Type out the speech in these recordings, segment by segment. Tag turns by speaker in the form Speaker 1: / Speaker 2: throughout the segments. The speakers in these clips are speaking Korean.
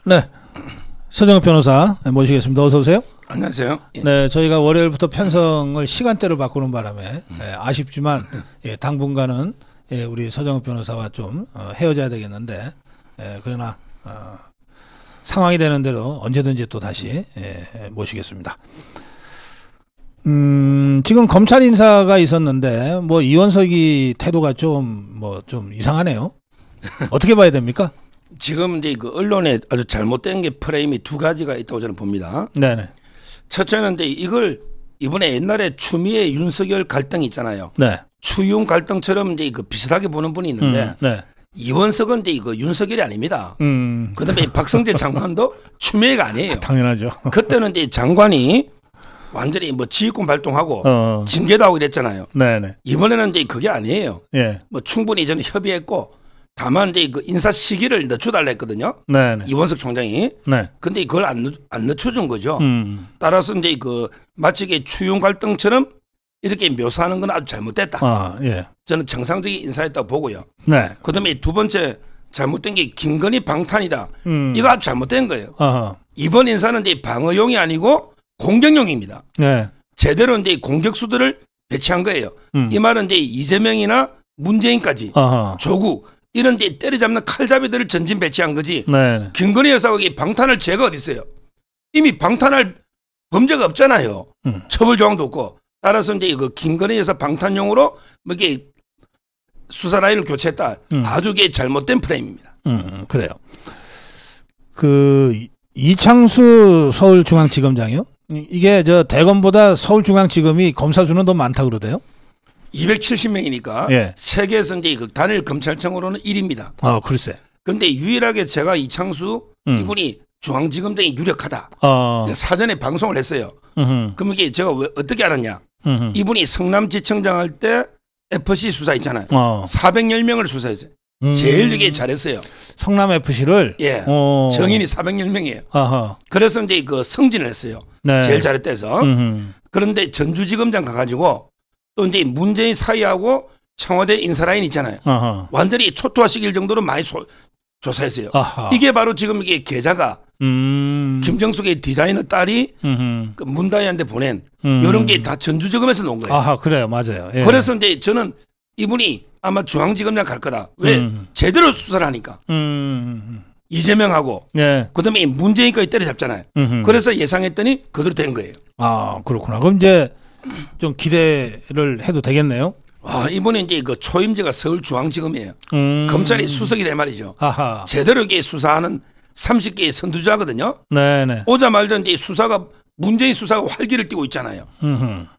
Speaker 1: 네, 서정욱 변호사 모시겠습니다. 어서 오세요.
Speaker 2: 안녕하세요.
Speaker 1: 예. 네, 저희가 월요일부터 편성을 시간대로 바꾸는 바람에 아쉽지만 당분간은 우리 서정욱 변호사와 좀 헤어져야 되겠는데 그러나 상황이 되는 대로 언제든지 또 다시 모시겠습니다. 지금 검찰 인사가 있었는데 뭐 이원석이 태도가 좀 이상하네요. 어떻게 봐야 됩니까?
Speaker 2: 지금 이제 그 언론에 아주 잘못된 게 프레임이 두 가지가 있다고 저는 봅니다.
Speaker 1: 네네.
Speaker 2: 첫째는 이제 이걸 이번에 옛날에 추미애 윤석열 갈등 있잖아요.
Speaker 1: 네.
Speaker 2: 추윤 갈등처럼 이제 그 비슷하게 보는 분이 있는데
Speaker 1: 네.
Speaker 2: 이원석은 이제 이거 윤석열이 아닙니다. 그다음에 박성재 장관도 추미애가 아니에요.
Speaker 1: 당연하죠.
Speaker 2: 그때는 이제 장관이 완전히 뭐 지휘권 발동하고 징계도 하고 이랬잖아요.
Speaker 1: 네네.
Speaker 2: 이번에는 이제 그게 아니에요.
Speaker 1: 예.
Speaker 2: 뭐 충분히 저는 협의했고 다만 이제 그 인사 시기를 늦춰달라 했거든요.
Speaker 1: 네네.
Speaker 2: 이원석 총장이.
Speaker 1: 네.
Speaker 2: 근데 그걸 안 늦춰준 거죠. 따라서 이제 그 마치 이게 추윤 갈등처럼 이렇게 묘사하는 건 아주 잘못됐다.
Speaker 1: 아, 예.
Speaker 2: 저는 정상적인 인사였다고 보고요.
Speaker 1: 네.
Speaker 2: 그다음에 두 번째 잘못된 게 김건희 방탄이다. 이거 아주 잘못된 거예요.
Speaker 1: 아하.
Speaker 2: 이번 인사는 이제 방어용이 아니고 공격용입니다.
Speaker 1: 네.
Speaker 2: 제대로 이제 공격수들을 배치한 거예요. 이 말은 이제 이재명이나 문재인까지
Speaker 1: 아하.
Speaker 2: 조국 이런 이제 때려잡는 칼잡이들을 전진 배치한 거지.
Speaker 1: 네.
Speaker 2: 김건희 여사가 방탄할 죄가 어디 있어요? 이미 방탄할 범죄가 없잖아요. 처벌 조항도 없고. 따라서 이제 그 김건희 여사 방탄용으로 뭐 이게 수사 라인을 교체했다. 아주 이게 잘못된 프레임입니다.
Speaker 1: 그래요. 그 이창수 서울중앙지검장이요? 이게 저 대검보다 서울중앙지검이 검사 수는 더 많다 그러대요?
Speaker 2: 270명이니까
Speaker 1: 예.
Speaker 2: 세계에서 이제 그 단일 검찰청으로는 1위입니다.
Speaker 1: 아, 글쎄.
Speaker 2: 그런데 유일하게 제가 이창수 이분이 중앙지검장이 유력하다. 제가 사전에 방송을 했어요. 그럼 이게 제가 왜 어떻게 알았냐? 이분이 성남지청장 할 때 FC 수사 있잖아요. 410명을 수사했어요. 제일 이게 잘했어요.
Speaker 1: 성남FC를?
Speaker 2: 예. 정인이 410명이에요.
Speaker 1: 아하.
Speaker 2: 그래서 이제 그 승진을 했어요.
Speaker 1: 네.
Speaker 2: 제일 잘했대서. 그런데 전주지검장 가가지고 또 이제 문재인 사이하고 청와대 인사라인 있잖아요.
Speaker 1: 아하.
Speaker 2: 완전히 초토화시킬 정도로 많이 조사했어요.
Speaker 1: 아하.
Speaker 2: 이게 바로 지금 이게 계좌가 김정숙의 디자이너 딸이 그 문다희한테 보낸 이런 게 다 전주지검에서 나온 거예요.
Speaker 1: 아하, 그래요. 맞아요. 예.
Speaker 2: 그래서 이제 저는 이분이 아마 중앙지검장 갈 거다. 왜? 제대로 수사를 하니까. 이재명하고
Speaker 1: 예.
Speaker 2: 그다음에 문재인까지 때려잡잖아요. 그래서 예상했더니 그대로 된 거예요.
Speaker 1: 아, 그렇구나. 그럼 이제 좀 기대를 해도 되겠네요.
Speaker 2: 아, 이번에 이제 그 초임제가 서울중앙지검이에요. 검찰이 수석이 될 말이죠.
Speaker 1: 아하.
Speaker 2: 제대로 이게 수사하는 30개의 선두주자거든요.
Speaker 1: 네네.
Speaker 2: 오자마자 이제 수사가 문재인 수사가 활기를 띠고 있잖아요.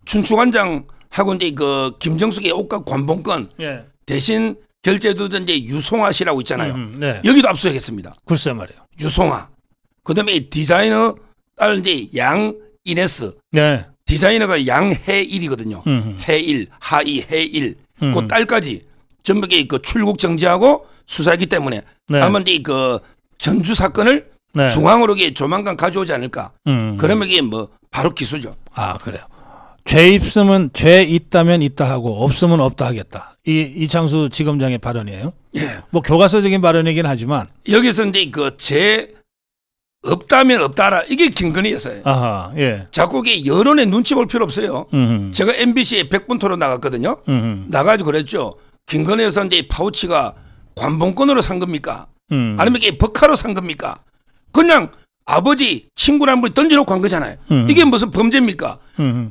Speaker 2: 춘추관장하고 이제 그 김정숙의 옷값 관봉권
Speaker 1: 예.
Speaker 2: 대신 결제해두던 이제 유송아 씨라고 있잖아요.
Speaker 1: 네.
Speaker 2: 여기도 압수했습니다.
Speaker 1: 글쎄 말이에요.
Speaker 2: 유송아. 그다음에 디자이너 딸 이제 양이네스.
Speaker 1: 네.
Speaker 2: 디자이너가 양해일이거든요. 해일, 하이, 해일. 그 딸까지 전부 그 출국 정지하고 수사했기 때문에
Speaker 1: 네.
Speaker 2: 아마 이제 그 전주 사건을
Speaker 1: 네.
Speaker 2: 중앙으로 조만간 가져오지 않을까. 그러면 이게 뭐 바로 기수죠.
Speaker 1: 아, 그래요. 죄 있으면 죄 있다면 있다 하고 없으면 없다 하겠다. 이창수 지검장의 발언이에요.
Speaker 2: 예.
Speaker 1: 뭐 교과서적인 발언이긴 하지만
Speaker 2: 여기서 이제 그 죄 없다면 없다라 이게 김건희였어요.
Speaker 1: 아하, 예.
Speaker 2: 자꾸 이게 여론에 눈치 볼 필요 없어요. 제가 MBC에 100분 토론 나갔거든요. 나가지고 그랬죠. 김건희 여사 이제 파우치가 관봉권으로 산 겁니까? 아니면 이게 버카로 산 겁니까? 그냥 아버지 친구를 한 번 던져놓고 한 거잖아요. 이게 무슨 범죄입니까?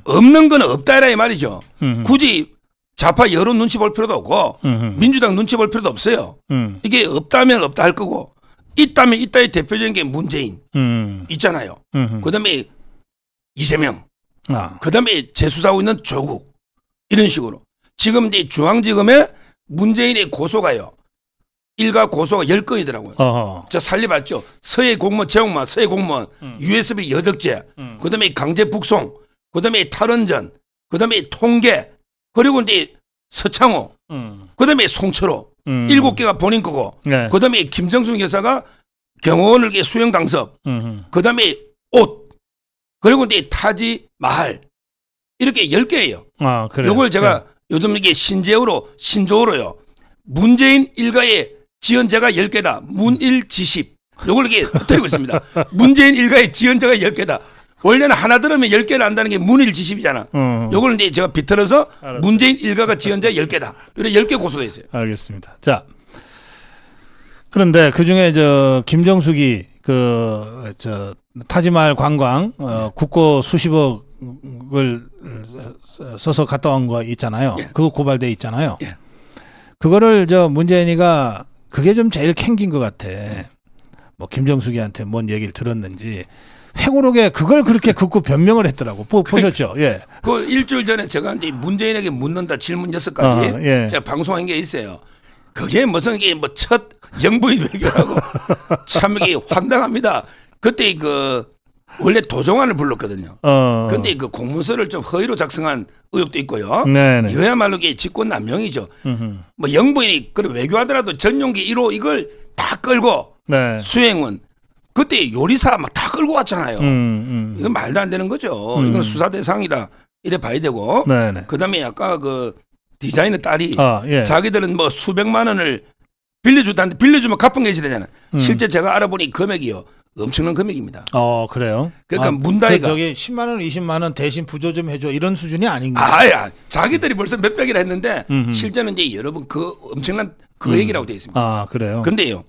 Speaker 2: 없는 건 없다라 이 말이죠. 굳이 좌파 여론 눈치 볼 필요도 없고 민주당 눈치 볼 필요도 없어요. 이게 없다면 없다 할 거고 있다면 있다의 대표적인 게 문재인 있잖아요. 그다음에 이재명, 그다음에 재수사하고 있는 조국 이런 식으로 지금 이제 중앙지검에 문재인의 고소가요. 일가 고소가 10건이더라고요. 저 살려봤죠. 서해 공무원 재홍만, 서해 공무원, USB 여적죄, 그다음에 강제 북송, 그다음에 탈원전, 그다음에 통계, 그리고 이제 서창호, 그다음에 송철호 7개가 본인 거고,
Speaker 1: 네.
Speaker 2: 그다음에 김정숙 여사가 경호원을 수영 강섭, 그다음에 옷, 그리고 이제 타지 마할 이렇게 10개예요.
Speaker 1: 아, 그래요.
Speaker 2: 요걸 제가 요즘 이게 신조어로요. 문재인 일가의 지연제가 10개다. 문일지십. 요걸 이렇게 터뜨리고 있습니다. 문재인 일가의 지연자가 10개다. 원래는 하나 들으면 10개를 안다는 게 문일지십이잖아. 요걸 이제 제가 비틀어서 알았어요. 문재인 일가가 지연자 10개다. 이렇게 10개 고소돼 있어요.
Speaker 1: 알겠습니다. 자, 그런데 그 중에 김정숙이 타지말 관광 국고 수십억을 써서 갔다 온 거 있잖아요. 예. 그거 고발돼 있잖아요. 예. 그거를 문재인이가 그게 좀 제일 캥긴 것 같아. 뭐 김정숙이한테 뭔 얘기를 들었는지 회고록에 그걸 그렇게 긋고 변명을 했더라고. 보셨죠? 예.
Speaker 2: 그 일주일 전에 제가 이제 문재인에게 묻는다 질문 6가지 예. 제가 방송한 게 있어요. 그게 무슨 이게 뭐 첫 영부인 외교라고 참 이게 황당합니다. 그때 원래 도종환을 불렀거든요. 근데 그 공문서를 좀 허위로 작성한 의혹도 있고요. 네네. 이거야말로 이게 직권남용이죠. 뭐 영부인이 그래 외교하더라도 전용기 1호 이걸 다 끌고 네. 수행은 그때 요리사 막 다 끌고 왔잖아요. 이건 말도 안 되는 거죠. 이건 수사 대상이다 이래 봐야 되고. 네네. 그다음에 아까 그 디자이너 딸이 예. 자기들은 뭐 수백만 원을 빌려줬다는데 빌려주면 갚은 게 있어야 되잖아요. 실제 제가 알아보니 금액이요. 엄청난 금액입니다.
Speaker 1: 그래요?
Speaker 2: 그러니까 문다이가
Speaker 1: 저기 10만 원, 20만 원 대신 부조 좀 해줘 이런 수준이 아닌 거예요.
Speaker 2: 아야, 자기들이 벌써 몇백이라 했는데 실제는 이제 여러분 그 엄청난 그 얘기라고 돼 있습니다.
Speaker 1: 그래요?
Speaker 2: 근데요,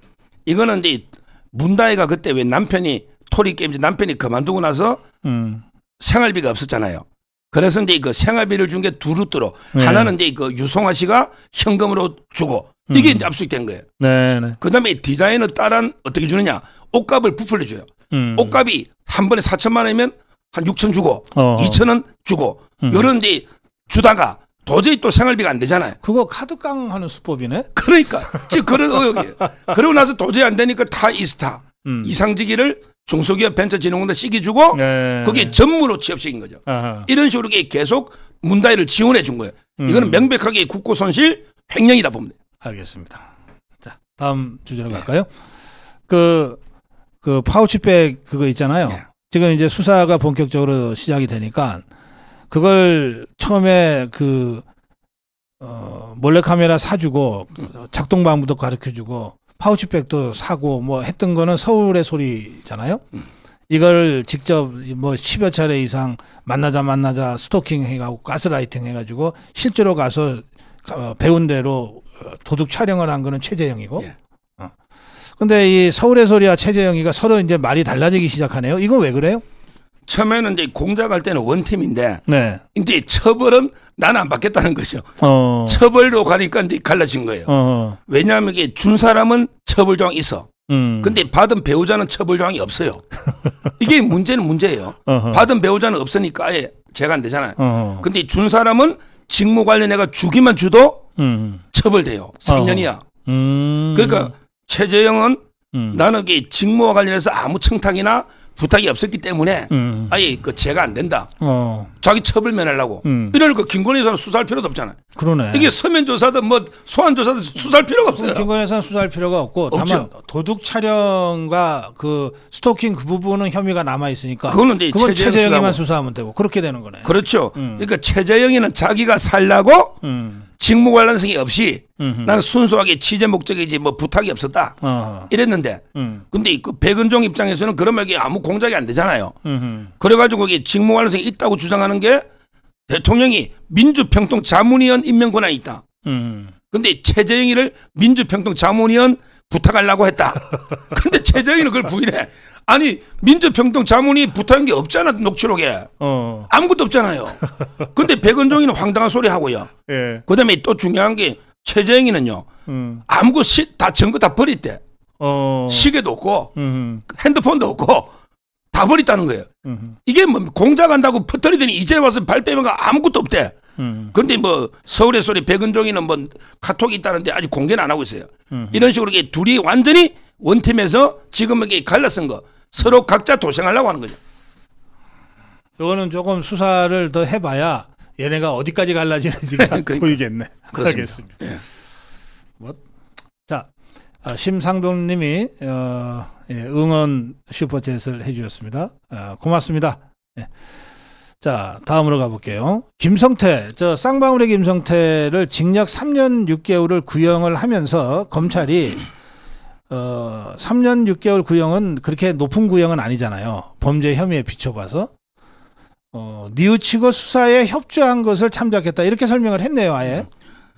Speaker 2: 이거는 이제 문다이가 그때 왜 남편이 토리 게임 남편이 그만두고 나서 생활비가 없었잖아요. 그래서 이제 그 생활비를 준 게 두 루트로 네. 하나는 이제 그 유송아 씨가 현금으로 주고 이게 이제 압수된 거예요. 네. 그다음에 디자이너 딸은 어떻게 주느냐? 옷값을 부풀려 줘요. 옷값이 한 번에 4천만 원이면 한 6천 주고 2천 원 주고 요런 데 주다가 도저히 또 생활비가 안 되잖아요.
Speaker 1: 그거 카드깡 하는 수법이네.
Speaker 2: 그러니까 지금 그런 의혹이에요. 그러고 나서 도저히 안 되니까 타이스타 이상직위를 중소기업 벤처진흥원에 시기 주고 네. 그게 전무로 취업시킨 거죠. 아하. 이런 식으로 계속 문다이를 지원해 준 거예요. 이거는 명백하게 국고 손실 횡령이다 봅니다.
Speaker 1: 알겠습니다. 자, 다음 주제로 갈까요? 그 파우치백 그거 있잖아요. 네. 지금 이제 수사가 본격적으로 시작이 되니까 그걸 처음에 몰래카메라 사주고 작동 방법도 가르쳐주고 파우치백도 사고 뭐 했던 거는 서울의 소리잖아요. 이걸 직접 뭐 10여 차례 이상 만나자 스토킹 해가지고 가스라이팅 해가지고 실제로 가서 배운 대로 도둑 촬영을 한 거는 최재형이고. 예. 근데 이 서울의 소리와 최재형이가 서로 이제 말이 달라지기 시작하네요. 이거 왜 그래요?
Speaker 2: 처음에는 이제 공작할 때는 원팀인데 네. 이제 처벌은 나는 안 받겠다는 거죠. 처벌로 가니까 이제 갈라진 거예요. 왜냐하면 이게 준 사람은 처벌 조항이 있어. 근데 받은 배우자는 처벌 조항이 없어요. 이게 문제는 문제예요. 받은 배우자는 없으니까 아예 제가 안 되잖아요. 근데 준 사람은 직무 관련해가 주기만 주도 처벌돼요. 3년이야. 그러니까 최재형은 나는 이게 직무와 관련해서 아무 청탁이나 부탁이 없었기 때문에 아예 제가 안 된다. 자기 처벌 면하려고. 이러니까 김건희 여사는 수사할 필요도 없잖아요.
Speaker 1: 그러네.
Speaker 2: 이게 서면 조사든 뭐 소환 조사든 수사할 필요가 없어요.
Speaker 1: 김건희 여사는 수사할 필요가 없고 다만 도둑 촬영과 그 스토킹 그 부분은 혐의가 남아 있으니까 그건 최재형이만 수사하면 되고 그렇게 되는 거네.
Speaker 2: 그렇죠. 그러니까 최재형이는 자기가 살라고 직무 관련성이 없이 나는 순수하게 취재 목적이지 뭐 부탁이 없었다 이랬는데 근데 그 백은종 입장에서는 그러면 이게 아무 공작이 안 되잖아요. 그래가지고 이게 직무 관련성이 있다고 주장하는 게 대통령이 민주평통자문위원 임명 권한이 있다. 근데 최재형이를 민주평통자문위원 부탁하려고 했다. 근데 최재형이는 그걸 부인해. 아니 민주평통자문이 부탁한 게 없잖아 녹취록에. 아무것도 없잖아요. 근데 백은종이는 황당한 소리 하고요. 예. 그다음에 또 중요한 게 최재형이는요. 아무것도 다 증거 다 버렸대. 시계도 없고 핸드폰도 없고 다 버렸다는 거예요. 이게 뭐 공작한다고 퍼뜨리더니 이제 와서 발 빼면 아무것도 없대. 근데 뭐 서울의 소리 백은종이는 뭐 카톡이 있다는데 아직 공개는 안 하고 있어요. 이런 식으로 이게 둘이 완전히 원팀에서 지금 이게 갈라쓴 거 서로 각자 도생하려고 하는 거죠.
Speaker 1: 이거는 조금 수사를 더 해봐야 얘네가 어디까지 갈라지는지가 그러니까. 보이겠네.
Speaker 2: 그렇습니다.
Speaker 1: 알겠습니다. 네. 자, 심상돈님이 응원 슈퍼챗을 해주셨습니다. 고맙습니다. 네. 자, 다음으로 가볼게요. 김성태, 쌍방울의 김성태를 징역 3년 6개월을 구형을 하면서 검찰이 3년 6개월 구형은 그렇게 높은 구형은 아니잖아요. 범죄 혐의에 비춰봐서. 뉘우치고 수사에 협조한 것을 참작했다. 이렇게 설명을 했네요, 아예.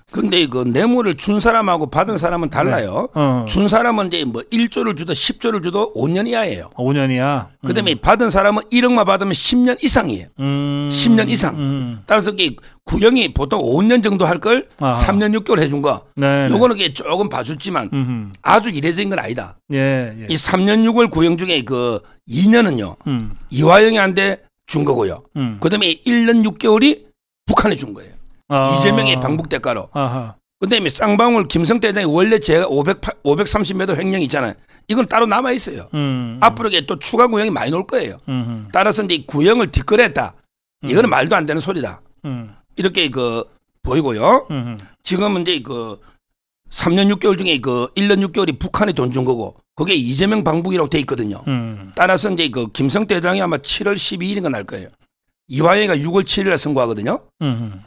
Speaker 2: 근데 그 뇌물을 준 사람하고 받은 사람은 달라요.
Speaker 1: 네.
Speaker 2: 준 사람은 이제 뭐 1조를 주도 10조를 주도 5년 이하예요.
Speaker 1: 5년이야.
Speaker 2: 그다음에 받은 사람은 1억만 받으면 10년 이상이에요. 10년 이상. 따라서 이게 구형이 보통 5년 정도 할 걸 3년 6개월 해준 거.
Speaker 1: 네.
Speaker 2: 요거는 이게 조금 봐줬지만 아주 이례적인 건 아니다.
Speaker 1: 예.
Speaker 2: 이 3년 6월 구형 중에 그 2년은요. 이화영이한테 준 거고요. 그다음에 1년 6개월이 북한에 준 거예요. 이재명의 방북 대가로. 그다음에 쌍방울 김성태 회장이 원래 제가 530m 횡령 있잖아요. 이건 따로 남아 있어요. 앞으로 또 추가 구형이 많이 나올 거예요. 따라서 이제 구형을 뒷거래했다. 이거는 말도 안 되는 소리다. 이렇게 그 보이고요. 지금은 이제 그 3년 6개월 중에 그 1년 6개월이 북한에 돈 준 거고 그게 이재명 방북이라고 돼 있거든요. 따라서 이제 그 김성태 회장이 아마 7월 12일인가 날 거예요. 이화영이가 6월 7일에 선고하거든요.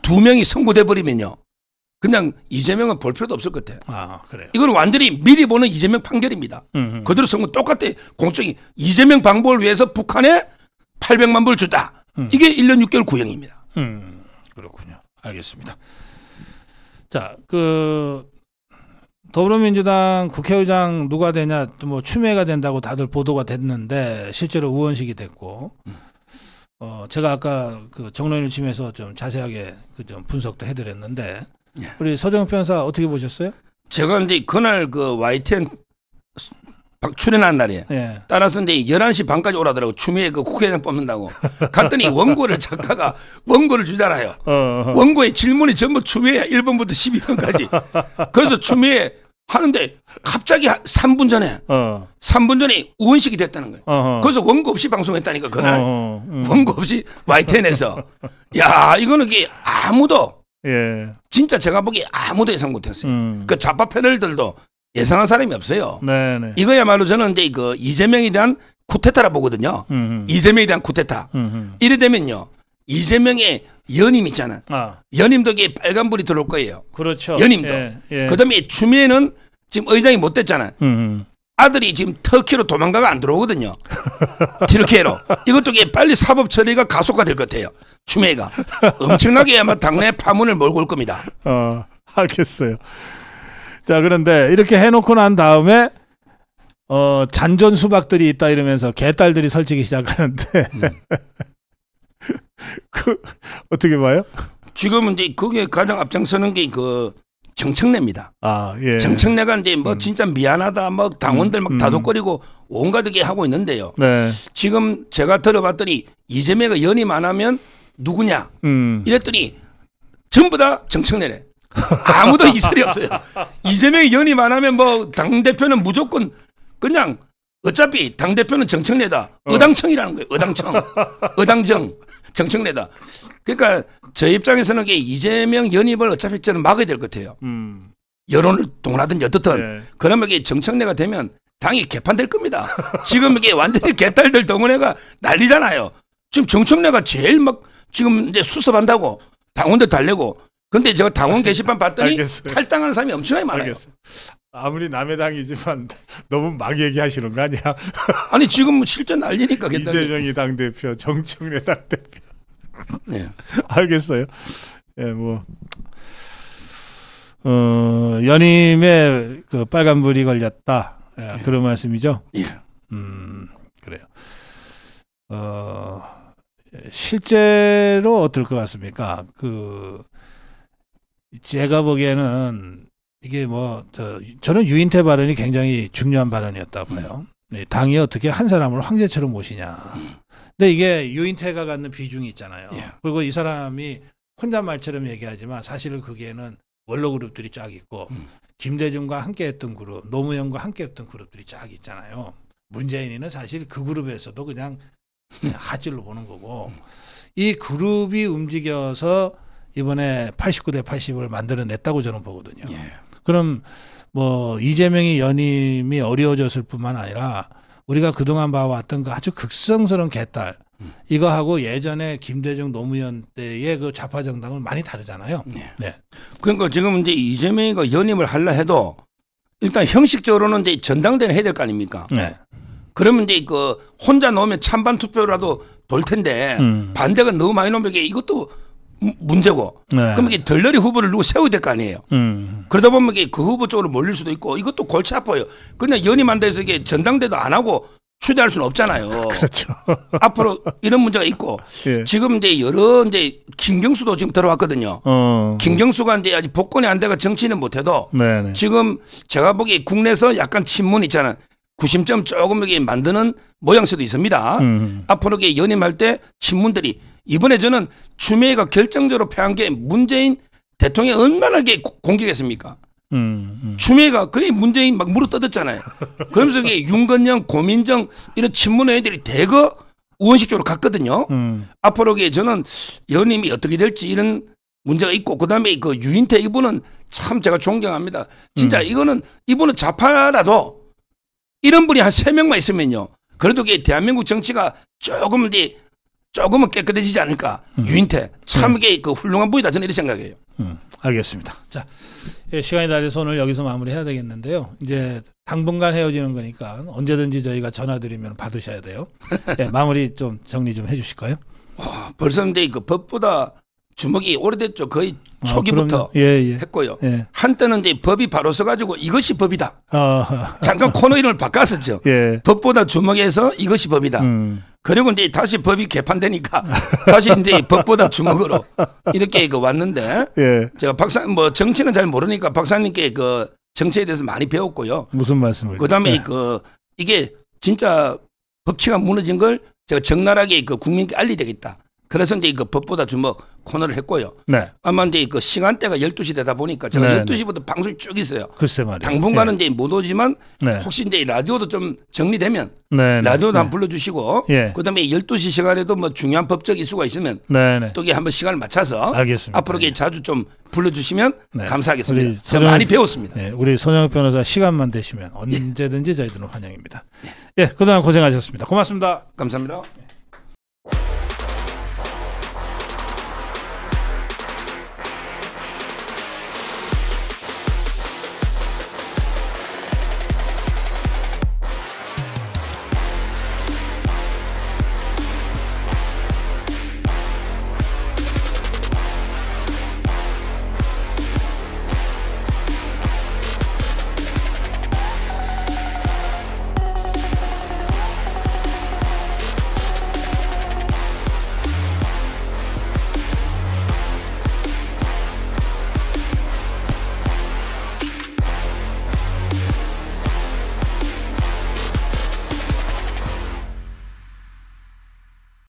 Speaker 2: 두 명이 선고돼 버리면요. 그냥 이재명은 볼 필요도 없을 것 같아요.
Speaker 1: 그래요.
Speaker 2: 이건 완전히 미리 보는 이재명 판결입니다. 그대로 선고 똑같아. 공적인 이재명 방법을 위해서 북한에 800만 불 줬다. 이게 1년 6개월 구형입니다.
Speaker 1: 그렇군요. 알겠습니다. 자, 더불어민주당 국회의장 누가 되냐, 뭐 추미애가 된다고 다들 보도가 됐는데 실제로 의원식이 됐고, 제가 아까 그 정론일 침에서 좀 자세하게 좀 분석도 해드렸는데, 우리 서정욱 변호사 어떻게 보셨어요?
Speaker 2: 제가 이제 그날 그 YTN 출연한 날이에요.
Speaker 1: 예.
Speaker 2: 따라서 이제 11시 반까지 오라더라고. 추미애 그 국회의장 뽑는다고. 갔더니 원고를 작가가 원고를 주잖아요. 원고의 질문이 전부 추미애 1번부터 12번까지. 그래서 추미애 하는데 갑자기 3분 전에 3분 전에 의원식이 됐다는 거예요. 그래서 원고 없이 방송했다니까 그날. 원고 없이 YTN에서. 야, 이거는 이게 아무도 진짜 제가 보기에 아무도 예상 못했어요. 그 좌파 패널들도 예상한 사람이 없어요.
Speaker 1: 네네.
Speaker 2: 이거야말로 저는 이제 그 이재명에 대한 쿠데타라 보거든요. 이재명에 대한 쿠데타. 이래 되면요. 이재명의 연임 있잖아. 연임도 이게 빨간불이 들어올 거예요.
Speaker 1: 그렇죠.
Speaker 2: 연임도.
Speaker 1: 예.
Speaker 2: 그다음에 추미애는 지금 의장이 못 됐잖아. 아들이 지금 터키로 도망가가 안 들어오거든요. 터키로. 이것도 이게 빨리 사법 처리가 가속화될 것 같아요. 추미애가. 엄청나게 아마 당내 파문을 몰고 올 겁니다.
Speaker 1: 알겠어요. 자, 그런데 이렇게 해놓고 난 다음에 잔존 수박들이 있다 이러면서 개딸들이 설치기 시작하는데 어떻게 봐요?
Speaker 2: 지금은 이제 그게 가장 앞장서는 게 그 정청래입니다.
Speaker 1: 예.
Speaker 2: 정청래가 이제 뭐 진짜 미안하다, 뭐 당원들 막 다독거리고 온갖 게 하고 있는데요.
Speaker 1: 네.
Speaker 2: 지금 제가 들어봤더니 이재명이 연임 안 하면 누구냐? 이랬더니 전부 다 정청래래. 아무도 이설이 없어요. 이재명이 연임 안 하면 뭐 당대표는 무조건 그냥 어차피 당대표는 정청래다. 의당청이라는 거예요. 의당청. 의당정. 정청래다. 그러니까 저 입장에서는 이재명 연임을 어차피 저는 막아야 될 것 같아요. 여론을 동원하든지 어떻든.
Speaker 1: 네.
Speaker 2: 그러면 이게 정청래가 되면 당이 개판될 겁니다. 지금 이게 완전히 개딸들 동원회가 난리잖아요. 지금 정청래가 제일 막 지금 이제 수습한다고 당원들 달래고. 근데 제가 당원 게시판 봤더니
Speaker 1: 알겠어요.
Speaker 2: 탈당하는 사람이 엄청나게 많아요.
Speaker 1: 알겠어요. 아무리 남의 당이지만 너무 막 얘기하시는 거 아니야?
Speaker 2: 아니 지금 실제 난리니까.
Speaker 1: 이재명이 당대표, 정청래 당대표.
Speaker 2: 네.
Speaker 1: 알겠어요. 예, 뭐 연임에 그 빨간불이 걸렸다. 예, 그런 말씀이죠.
Speaker 2: 예.
Speaker 1: 그래요. 실제로 어떨 것 같습니까? 제가 보기에는 이게 저는 유인태 발언이 굉장히 중요한 발언이었다고 봐요. 당이 어떻게 한 사람을 황제처럼 모시냐. 근데 이게 유인태가 갖는 비중이 있잖아요. 그리고 이 사람이 혼잣말처럼 얘기하지만 사실은 거기에는 원로 그룹들이 쫙 있고 김대중과 함께했던 그룹, 노무현과 함께했던 그룹들이 쫙 있잖아요. 문재인이는 사실 그 그룹에서도 그냥 하질로 보는 거고 이 그룹이 움직여서 이번에 89대 80을 만들어냈다고 저는 보거든요. 그럼 뭐 이재명이 연임이 어려워졌을 뿐만 아니라 우리가 그동안 봐왔던 그 아주 극성스러운 개딸 이거하고 예전에 김대중 노무현 때의 그 좌파 정당은 많이 다르잖아요.
Speaker 2: 네. 그러니까 지금 이제 이재명이가 연임을 하려 해도 일단 형식적으로는 이제 전당대회는 해야 될 거 아닙니까?
Speaker 1: 네.
Speaker 2: 그러면 이제 그 혼자 넣으면 찬반 투표라도 돌 텐데 반대가 너무 많이 넣으면 이것도 문제고.
Speaker 1: 네.
Speaker 2: 그럼 이게 덜덜이 후보를 누구 세워야 될 거 아니에요. 그러다 보면 이게 그 후보 쪽으로 몰릴 수도 있고 이것도 골치 아파요. 그냥 연임한다해서 이게 전당대도 안 하고 추대할 수는 없잖아요.
Speaker 1: 그렇죠.
Speaker 2: 앞으로 이런 문제가 있고
Speaker 1: 예.
Speaker 2: 지금 이제 여러 이제 김경수도 지금 들어왔거든요. 김경수가 이제 아직 복권이 안 돼가 정치는 못해도
Speaker 1: 네네.
Speaker 2: 지금 제가 보기에 국내에서 약간 친문 있잖아요. 구심점 조금 이렇게 만드는 모양새도 있습니다. 앞으로 이게 연임할 때 친문들이 이번에 저는 추미애가 결정적으로 패한 게 문재인 대통령이 얼마나 이게 공격했습니까? 추미애가 거의 문재인 막 물어뜯었잖아요. 그러면서 이게 윤건영, 고민정 이런 친문 의원들이 대거 우원식 쪽으로 갔거든요. 앞으로 이게 저는 연임이 어떻게 될지 이런 문제가 있고 그다음에 그 유인태 이분은 참 제가 존경합니다. 진짜 이분은 좌파라도 이런 분이 한 3명만 있으면요. 그래도 이게 대한민국 정치가 조금은 깨끗해지지 않을까. 유인태 참 이게 그 훌륭한 분이다 저는 이렇게 생각해요.
Speaker 1: 알겠습니다. 자, 예, 시간이 다 돼서 오늘 여기서 마무리해야 되겠는데요. 이제 당분간 헤어지는 거니까 언제든지 저희가 전화드리면 받으셔야 돼요. 예, 마무리 좀 정리 좀 해주실까요?
Speaker 2: 와, 벌써 근데 그 법보다 주먹이 오래됐죠. 거의 초기부터 했고요.
Speaker 1: 예.
Speaker 2: 한때는 이제 법이 바로 서가지고 이것이 법이다.
Speaker 1: 아.
Speaker 2: 잠깐 코너 이름을 바꿨었죠.
Speaker 1: 예.
Speaker 2: 법보다 주먹에서 이것이 법이다. 그리고 이제 다시 법이 개판되니까 다시 이제 법보다 주먹으로 이렇게 왔는데
Speaker 1: 예.
Speaker 2: 제가 뭐 정치는 잘 모르니까 박사님께 그 정치에 대해서 많이 배웠고요.
Speaker 1: 무슨 말씀을?
Speaker 2: 그다음에
Speaker 1: 예.
Speaker 2: 이게 진짜 법치가 무너진 걸 제가 적나라하게 국민께 알려야 되겠다. 그래서 이제 법보다 주먹 코너를 했고요.
Speaker 1: 네.
Speaker 2: 아마 이제 시간대가 12시 되다 보니까 제가
Speaker 1: 네,
Speaker 2: 12시부터 방송이 쭉 있어요.
Speaker 1: 글쎄 말이에요.
Speaker 2: 당분간은 이제 못 오지만
Speaker 1: 네.
Speaker 2: 혹시 이제 라디오도 좀 정리되면
Speaker 1: 네,
Speaker 2: 라디오도
Speaker 1: 네.
Speaker 2: 한번 불러주시고
Speaker 1: 예.
Speaker 2: 그다음에 12시 시간에도 뭐 중요한 법적 이슈가 있으면
Speaker 1: 네네.
Speaker 2: 또 이게 한번 시간을 맞춰서
Speaker 1: 알겠습니다.
Speaker 2: 앞으로 이게 자주 좀 불러주시면
Speaker 1: 네.
Speaker 2: 감사하겠습니다. 제가 많이 배웠습니다.
Speaker 1: 네, 우리 손영욱 변호사 시간만 되시면 언제든지 저희들은 환영입니다. 예, 그동안 고생하셨습니다. 고맙습니다.
Speaker 2: 감사합니다.